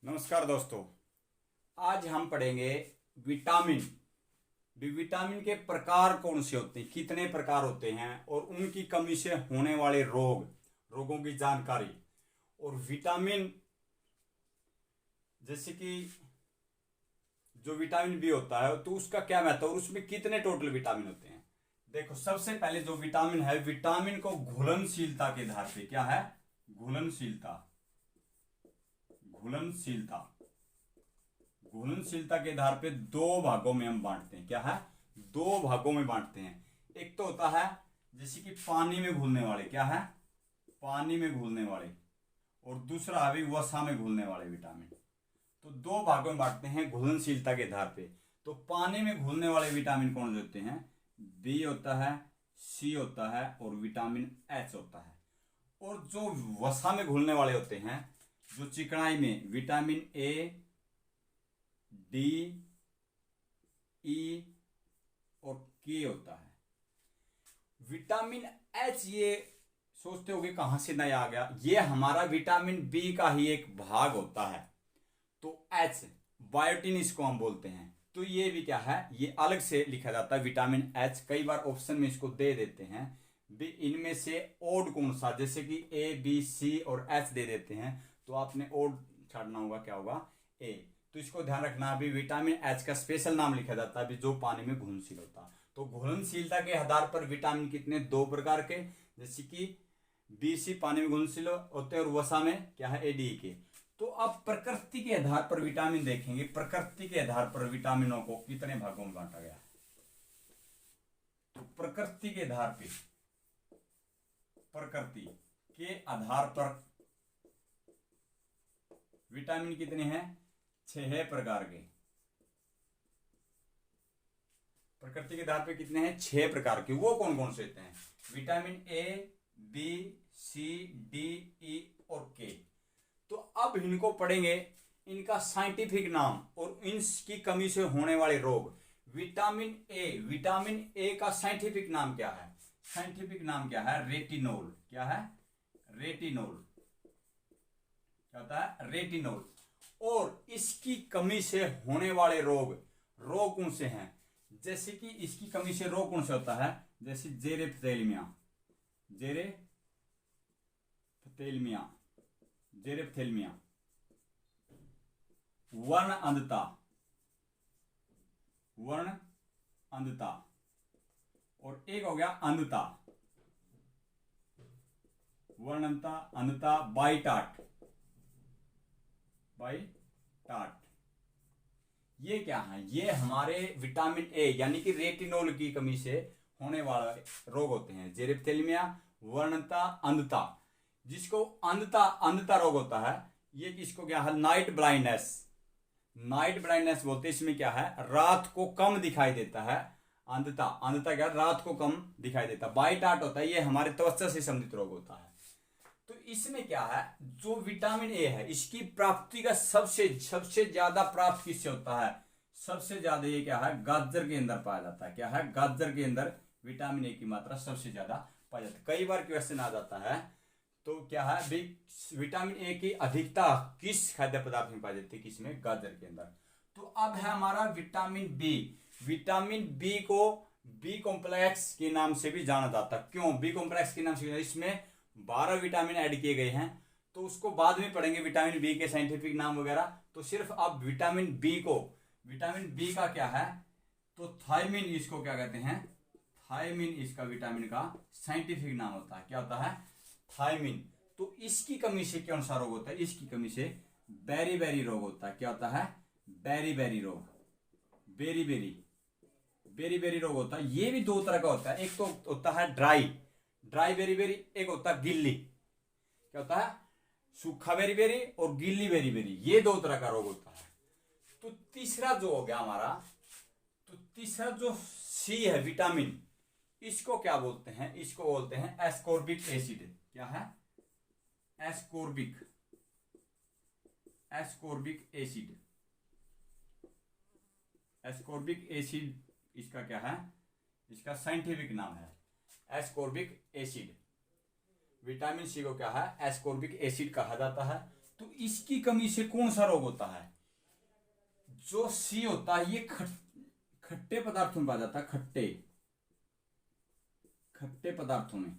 नमस्कार दोस्तों। आज हम पढ़ेंगे विटामिन। विटामिन के प्रकार कौन से होते हैं, कितने प्रकार होते हैं और उनकी कमी से होने वाले रोगों की जानकारी। और विटामिन जैसे कि जो विटामिन बी होता है तो उसका क्या महत्व और उसमें कितने टोटल विटामिन होते हैं। देखो, सबसे पहले जो विटामिन है, विटामिन को घुलनशीलता के आधार पे क्या है, घुलनशीलता घुलनशीलता के आधार पे दो भागों में हम बांटते हैं। क्या है, दो भागों में बांटते हैं। एक तो होता है जैसे कि पानी में घुलने वाले, क्या है, पानी में घुलने वाले, और दूसरा है वसा में घुलने वाले विटामिन। तो दो भागों में बांटते हैं घुलनशीलता के आधार पे। तो पानी में घुलने वाले विटामिन कौन से होते हैं, बी होता है, सी होता है और विटामिन एच होता है। और जो वसा में घुलने वाले होते हैं, जो चिकनाई में, विटामिन ए, डी, ई और के होता है। विटामिन एच, ये सोचते होगे कहां से नया आ गया, ये हमारा विटामिन बी का ही एक भाग होता है। तो एच, बायोटिन इसको हम बोलते हैं। तो ये भी क्या है, ये अलग से लिखा जाता है विटामिन एच। कई बार ऑप्शन में इसको दे देते हैं भी इनमें से ओड कौन सा, जैसे कि ए, बी, सी और एच दे देते हैं, तो आपने ओड छाड़ना होगा, क्या होगा, ए। तो इसको ध्यान रखना, अभी विटामिन एच का स्पेशल नाम लिखा जाता है जो पानी में घुलनशील होता है। तो घुलनशीलता के आधार पर विटामिन कितने, दो प्रकार के, जैसे कि बी, सी पानी में घुलनशील होते हैं और वसा में क्या है, ए, डी के। तो अब प्रकृति के आधार पर विटामिन देखेंगे। प्रकृति के आधार पर विटामिनों को कितने भागों में बांटा गया। तो प्रकृति के आधार पर विटामिन कितने हैं, 6 प्रकार के। प्रकृति के आधार पे कितने हैं, 6 प्रकार के। वो कौन कौन से होते हैं, vitamin A, B, C, D, E और के। तो अब इनको पढ़ेंगे, इनका साइंटिफिक नाम और इनकी कमी से होने वाले रोग। विटामिन ए का साइंटिफिक नाम क्या है, साइंटिफिक नाम क्या है, रेटिनोल। क्या है, रेटिनोल। क्या होता है, रेटिनोल। और इसकी कमी से होने वाले रोग कौन से हैं, जैसे कि इसकी कमी से रोग कौन से होता है, जैसे जेरेप्थेल्मिया, वर्ण अंधता, और एक हो गया अंधता, वर्ण अंधता, बाइटाट। ये क्या है, ये हमारे विटामिन ए यानी कि रेटिनोल की कमी से होने वाले रोग होते हैं। जेरेप्थेल्मिया, वर्णता, अंधता। जिसको अंधता रोग होता है, ये किसको क्या है, नाइट ब्लाइंडनेस बोलते हैं। इसमें क्या है, रात को कम दिखाई देता है। अंधता क्या, रात को कम दिखाई देता है। बाइटाट होता है, ये हमारे त्वचा से संबंधित रोग होता है। तो इसमें क्या है, जो विटामिन ए है, इसकी प्राप्ति का सबसे ज्यादा प्राप्त किससे होता है, सबसे ज्यादा ये क्या है, गाजर के अंदर पाया जाता है। क्या है, गाजर के अंदर विटामिन ए की मात्रा सबसे ज्यादा पाई जाती है। कई बार क्वेश्चन आ जाता है, तो क्या है, विटामिन ए की अधिकता किस खाद्य पदार्थ में पाई जाती है, किसमें, गाजर के अंदर। तो अब है हमारा विटामिन बी। विटामिन बी को बी कॉम्प्लेक्स के नाम से भी जाना जाता है। क्यों बी कॉम्प्लेक्स के नाम से, इसमें 12 विटामिन ऐड किए गए हैं, तो उसको बाद में पढ़ेंगे विटामिन बी के साइंटिफिक नाम वगैरह। तो सिर्फ अब विटामिन बी का क्या है, तो थायमिन इसको क्या कहते हैं, थायमिन इसका विटामिन का साइंटिफिक नाम होता है। क्या होता है, थायमिन। तो इसकी कमी से कौन सा रोग होता है, इसकी कमी से बेरी रोग होता है। क्या होता है, बेरी रोग, बेरी रोग होता है। ये भी दो तरह का होता है, एक तो होता है ड्राई बेरी, एक होता है गिल्ली। क्या होता है, सूखा बेरी और गिल्ली बेरी, ये दो तरह का रोग होता है। तो तीसरा जो हो गया हमारा, तो तीसरा जो सी है विटामिन, इसको क्या बोलते हैं, इसको बोलते हैं एस्कॉर्बिक एसिड। क्या है, एस्कॉर्बिक एसिड इसका क्या है, इसका साइंटिफिक नाम है एस्कॉर्बिक एसिड। विटामिन सी को क्या है, एस्कॉर्बिक एसिड कहा जाता है। तो इसकी कमी से कौन सा रोग होता है? जो सी होता है ये खट्टे पदार्थों में पाया जाता है, खट्टे पदार्थों में।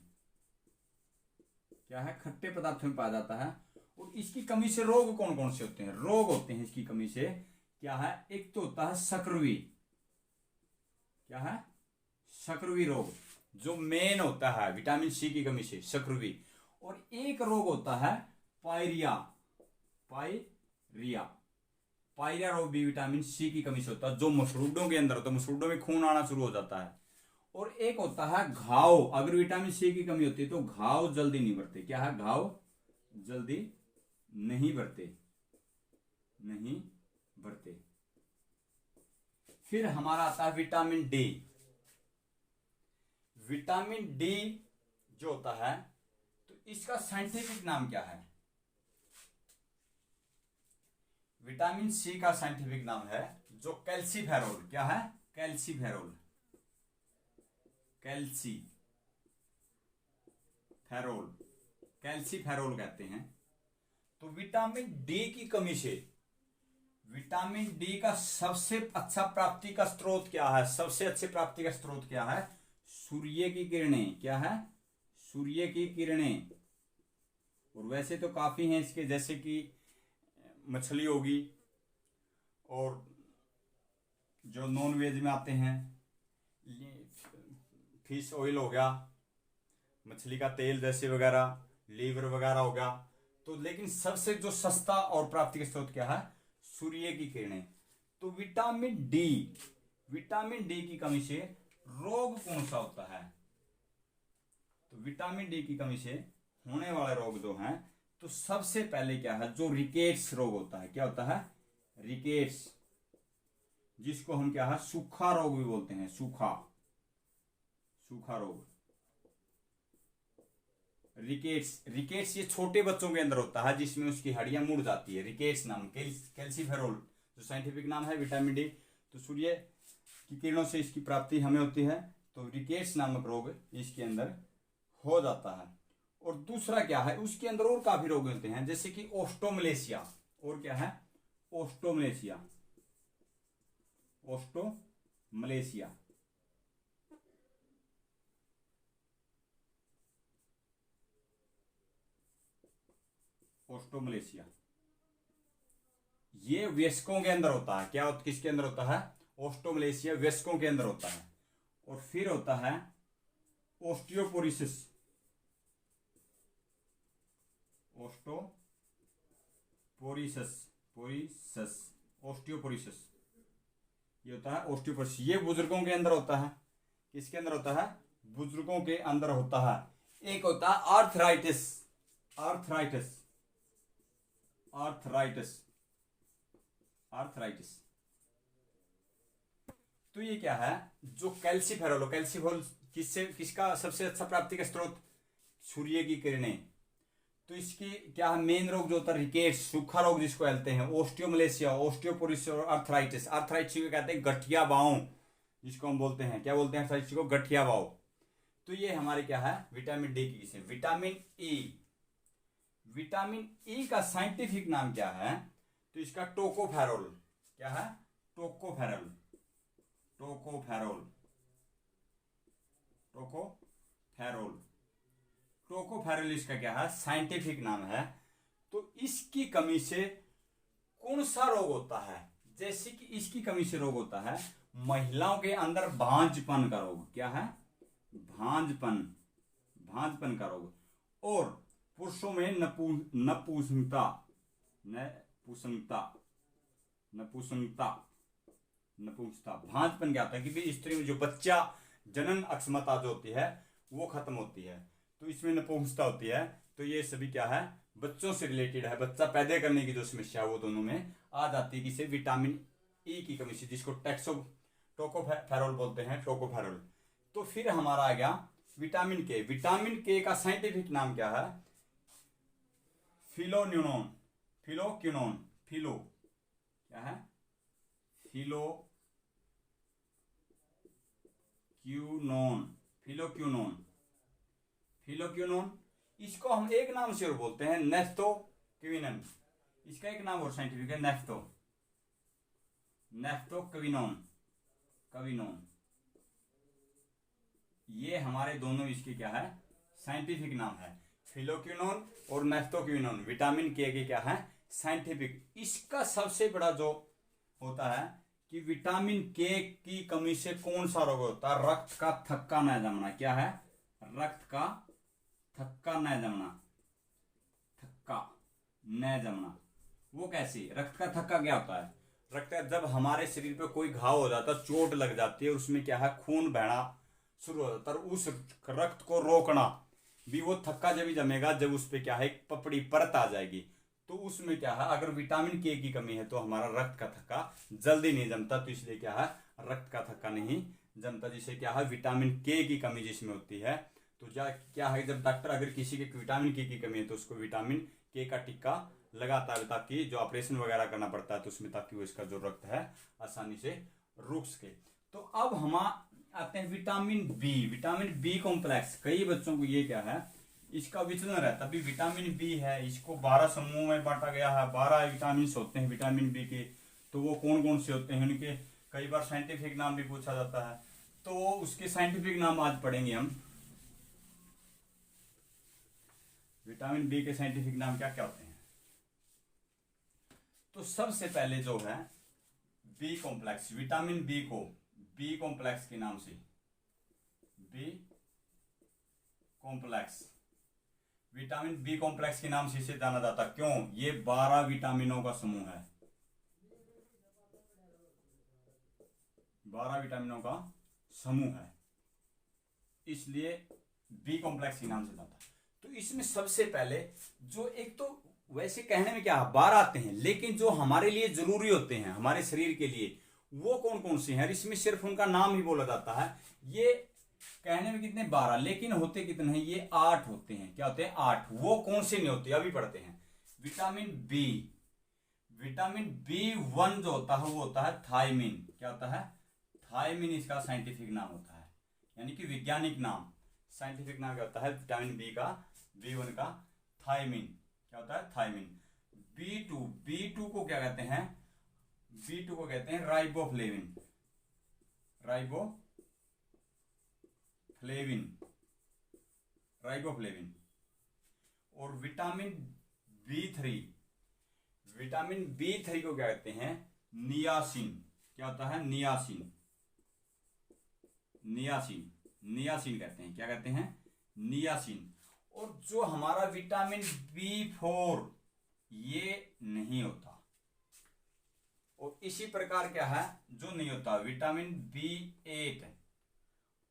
क्या है? खट्टे पदार्थों में पाया जाता है। और इसकी कमी से रोग कौन कौन से होते हैं? रोग होते हैं इसकी कमी से, क्या है? एक तो होता है शकरवी। क्या है? शकरवी रोग, जो मेन होता है विटामिन सी की कमी से, शकरवी। और एक रोग होता है पायरिया रोग भी विटामिन सी की कमी से होता है, जो मसरूडों के अंदर होता है। मसरूडों में खून आना शुरू हो जाता है। और एक होता है घाव। अगर विटामिन सी की कमी होती है तो घाव जल्दी नहीं बढ़ते। क्या है? घाव जल्दी नहीं बढ़ते। फिर हमारा आता है विटामिन डी। विटामिन डी जो होता है, तो इसका साइंटिफिक नाम क्या है? विटामिन सी का साइंटिफिक नाम है जो कैल्सीफेरोल। क्या है? कैल्सीफेरोल कहते हैं। तो विटामिन डी की कमी से, विटामिन डी का सबसे अच्छा प्राप्ति का स्रोत क्या है? सबसे अच्छे प्राप्ति का स्रोत क्या है? सूर्य की किरणें। क्या है? सूर्य की किरणें। और वैसे तो काफी हैं इसके, जैसे कि मछली होगी, और जो नॉन वेज में आते हैं फिश ऑयल हो गया, मछली का तेल जैसे वगैरह, लीवर वगैरह हो गया। तो लेकिन सबसे जो सस्ता और प्राप्ति का स्रोत क्या है? सूर्य की किरणें। तो विटामिन डी की कमी से रोग कौन सा होता है? तो विटामिन डी की कमी से होने वाले रोग जो हैं, तो सबसे पहले क्या है? जो रिकेट्स रोग होता है। क्या होता है? रिकेट्स, जिसको हम क्या है? सूखा रोग भी बोलते हैं। सूखा रोग, रिकेट्स ये छोटे बच्चों के अंदर होता है, जिसमें उसकी हड्डियां मुड़ जाती है। रिकेट्स नाम, कैल्सीफेरोल जो साइंटिफिक नाम है विटामिन डी। तो सूर्य की किरणों से इसकी प्राप्ति हमें होती है, तो रिकेट्स नामक रोग इसके अंदर हो जाता है। और दूसरा क्या है? उसके अंदर और काफी रोग होते हैं, जैसे कि ओस्टोमलेशिया। और क्या है? ओस्टोमलेशिया ये वयस्कों के अंदर होता है। क्या किसके अंदर होता है? ओस्टोमलेशिया वयस्कों के अंदर होता है। और फिर होता है ओस्टियोपोरोसिस। ये होता है ओस्टियोपोरोसिस। ये बुजुर्गों के अंदर होता है। किसके अंदर होता है? बुजुर्गों के अंदर होता है। एक होता है आर्थराइटिस। तो ये क्या है? जो कैल्सीफेरोल किसका सबसे अच्छा प्राप्ति का स्रोत? सूर्य की किरणें। तो इसकी क्या है? मेन रोग जो होता है रिकेट्स, सूखा रोग जिसको कहते हैं, ओस्टियोमलेशिया, ओस्टियोपोरोसिस और आर्थराइटिस। आर्थराइटिस को कहते हैं गठिया बाहों, जिसको हम बोलते हैं। क्या बोलते हैं आर्थराइटिस को? गठिया बाहों। तो ये हमारे क्या है? विटामिन डी की किस्म। विटामिन ई का साइंटिफिक नाम क्या है? तो इसका टोकोफेरोल। क्या है? टोकोफेरोल इसका क्या है? साइंटिफिक नाम है। तो इसकी कमी से कौन सा रोग होता है? जैसे कि इसकी कमी से रोग होता है महिलाओं के अंदर भांजपन का रोग। क्या है? भांजपन का रोग। और पुरुषों में नपुंसकता। भांजपन क्या होता है? कि स्त्री में जो बच्चा जनन अक्षमता जो होती है वो खत्म होती है, तो इसमें नपुंसकता होती है। तो ये सभी क्या है? बच्चों से रिलेटेड है। बच्चा पैदा करने की जो समस्या है वो दोनों में आ जाती है। किसे? विटामिन ई की कमी से, जिसको टोकोफेरोल बोलते हैं। टोकोफेरोल। तो फिर हमारा आ गया विटामिन के। विटामिन के का साइंटिफिक नाम क्या है? फिलोक्विनोन। क्या है? फिलोक्विनोन। इसको हम एक नाम से और बोलते हैं, नेस्टोक्विनन। इसका एक नाम और साइंटिफिक है नेफ्टोक्विनोन। ये हमारे दोनों इसके क्या है, साइंटिफिक नाम है। फिलोक्विनोन और नेफ्टोक्विनोन विटामिन के क्या है, साइंटिफिक। इसका सबसे बड़ा जो होता है कि विटामिन के की कमी से कौन सा रोग होता है, रक्त का थक्का न जमना। क्या है, रक्त का थक्का न जमना, वो कैसे, रक्त का थक्का क्या होता है, रक्त जब हमारे शरीर पे कोई घाव हो जाता है, चोट लग जाती है, उसमें क्या है, खून बहना शुरू हो जाता है, उस रक्त को रोकना भी, वो थक्का जब ही जमेगा जब उस पे क्या है, एक पपड़ी परत आ जाएगी, तो उसमें क्या है, अगर विटामिन के की कमी है तो हमारा रक्त का थक्का जल्दी नहीं जमता, तो इसलिए क्या है, रक्त का थक्का नहीं जमता। जिसे क्या है, विटामिन के की कमी जिसमें होती है, तो क्या है, जब डॉक्टर अगर किसी के विटामिन के की कमी है तो उसको विटामिन के का टिक्का लगाता है, ताकि जो ऑपरेशन वगैरह करना पड़ता है तो उसमें, ताकि वो इसका जो रक्त है आसानी से रुक सके। तो अब हम आते हैं विटामिन बी कॉम्प्लेक्स। कई बच्चों को ये क्या है, इसका विचलन रहता है। विटामिन बी है, इसको 12 समूह में बांटा गया है, 12 विटामिन होते हैं विटामिन बी के। तो वो कौन कौन से होते हैं, उनके कई बार साइंटिफिक नाम भी पूछा जाता है, तो उसके साइंटिफिक नाम आज पढ़ेंगे हम। विटामिन बी के साइंटिफिक नाम क्या क्या होते हैं। तो सबसे पहले जो है बी कॉम्प्लेक्स, विटामिन बी को बी कॉम्प्लेक्स के नाम से, B complex, vitamin B complex के नाम से इसे जाना जाता। क्यों, ये 12 विटामिनों का समूह है, 12 विटामिनों का समूह है, इसलिए बी कॉम्प्लेक्स के नाम से जाता। तो इसमें सबसे पहले जो, एक तो वैसे कहने में क्या 12 आते हैं, लेकिन जो हमारे लिए जरूरी होते हैं हमारे शरीर के लिए, वो कौन कौन से हैं, इसमें सिर्फ उनका नाम ही बोला जाता है। ये कहने में कितने 12, लेकिन होते कितने हैं, ये 8 होते हैं। क्या होते हैं, 8। वो कौन से नहीं होते, अभी पढ़ते हैं। विटामिन बी1 जो होता है वो होता है थायमिन। क्या होता है, थायमिन इसका साइंटिफिक नाम होता है, यानी कि वैज्ञानिक नाम। साइंटिफिक नाम क्या होता है विटामिन बी1 का, थायमिन। क्या होता है, थायमिन। बी2 को क्या कहते हैं, बी2 को कहते हैं राइबोफ्लेविन। और विटामिन बी3 को क्या कहते हैं, नियासिन। क्या होता है, नियासिन कहते हैं। क्या कहते हैं, नियासिन। और जो हमारा विटामिन बी4 ये नहीं होता। और इसी प्रकार क्या है, जो नहीं होता, विटामिन बी8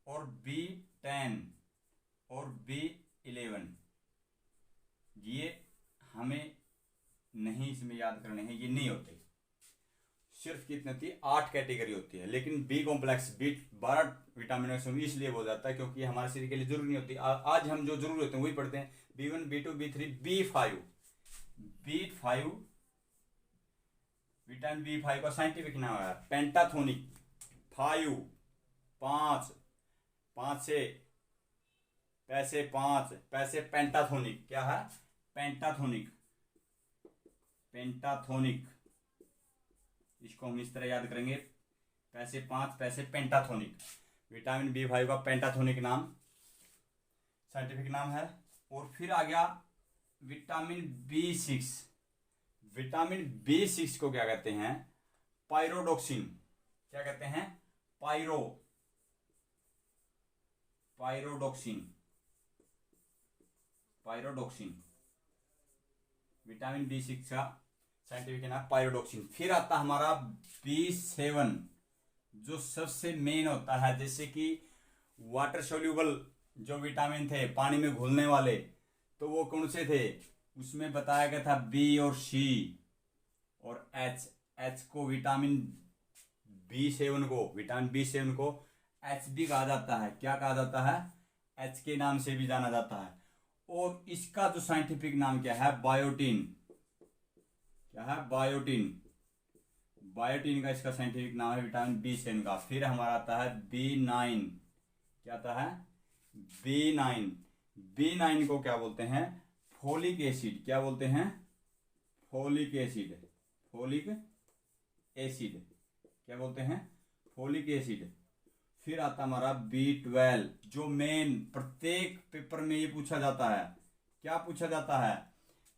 और बी10 और बी11, ये हमें नहीं इसमें याद करने हैं, ये नहीं होते। सिर्फ कितनी होती है, 8 कैटेगरी होती है। लेकिन बी कॉम्प्लेक्स 12 विटामिन इसलिए बोल जाता है क्योंकि हमारे शरीर के लिए जरूरी नहीं होती। आज हम जो जरूरी होते हैं वही पढ़ते हैं। B1 B2 B3 B5 vitamin B5 का साइंटिफिक नाम है पेंटाथोनिक। 5 से पैसे पेंटाथोनिक। क्या है, पेंटाथोनिक। इसको हम इस तरह याद करेंगे, पैसे 5 पैसे पेंटाथोनिक। विटामिन B5 का पेंटाथोनिक नाम साइंटिफिक नाम है। और फिर आ गया विटामिन B6 को क्या कहते हैं, पायरोडोक्सिन। क्या कहते हैं, पायरोडोक्सिन। विटामिन B6 का साइंटिफिक नाम पायरोडोक्सिन। फिर आता हमारा B7 जो सबसे मेन होता है। जैसे कि वाटर सोल्यूबल जो विटामिन थे, पानी में घुलने वाले, तो वो कौन से थे, उसमें बताया गया था B और C और H को विटामिन B7 को H भी कहा जाता है। क्या कहा जाता है, H के नाम से भी जाना जाता है। और इसका जो साइंटिफिक नाम क्या है, बायोटिन। क्या है, बायोटिन का इसका साइंटिफिक नाम है विटामिन B7 का। फिर हमारा आता है B9। क्या आता है, B9 को क्या बोलते हैं, फोलिक एसिड। क्या बोलते हैं, फोलिक एसिड, फोलिक एसिड क्या बोलते हैं, फोलिक एसिड। फिर आता हमारा B12, जो मेन प्रत्येक पेपर में ये पूछा जाता है। क्या पूछा जाता है,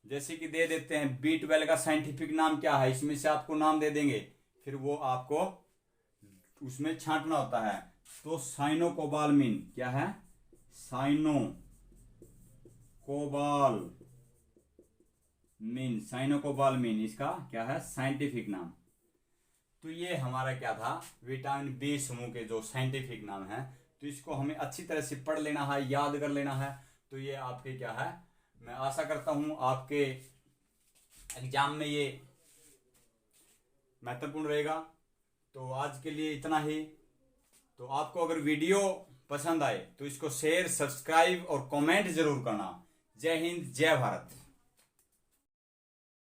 जैसे कि दे देते हैं B12 का साइंटिफिक नाम क्या है, इसमें से आपको नाम दे देंगे, फिर वो आपको उसमें छांटना होता है। तो साइनोकोबालमिन क्या है, साइनोकोबालमिन इसका क्या है साइंटिफिक नाम। तो ये हमारा क्या था, विटामिन बी समूह के जो साइंटिफिक नाम है। तो इसको हमें अच्छी तरह से पढ़ लेना है, याद कर लेना है। तो ये आपके क्या है, मैं आशा करता हूं आपके एग्जाम में ये महत्वपूर्ण रहेगा। तो आज के लिए इतना ही। तो आपको अगर वीडियो पसंद आए तो इसको शेयर, सब्सक्राइब और कमेंट जरूर करना। जय हिंद, जय भारत।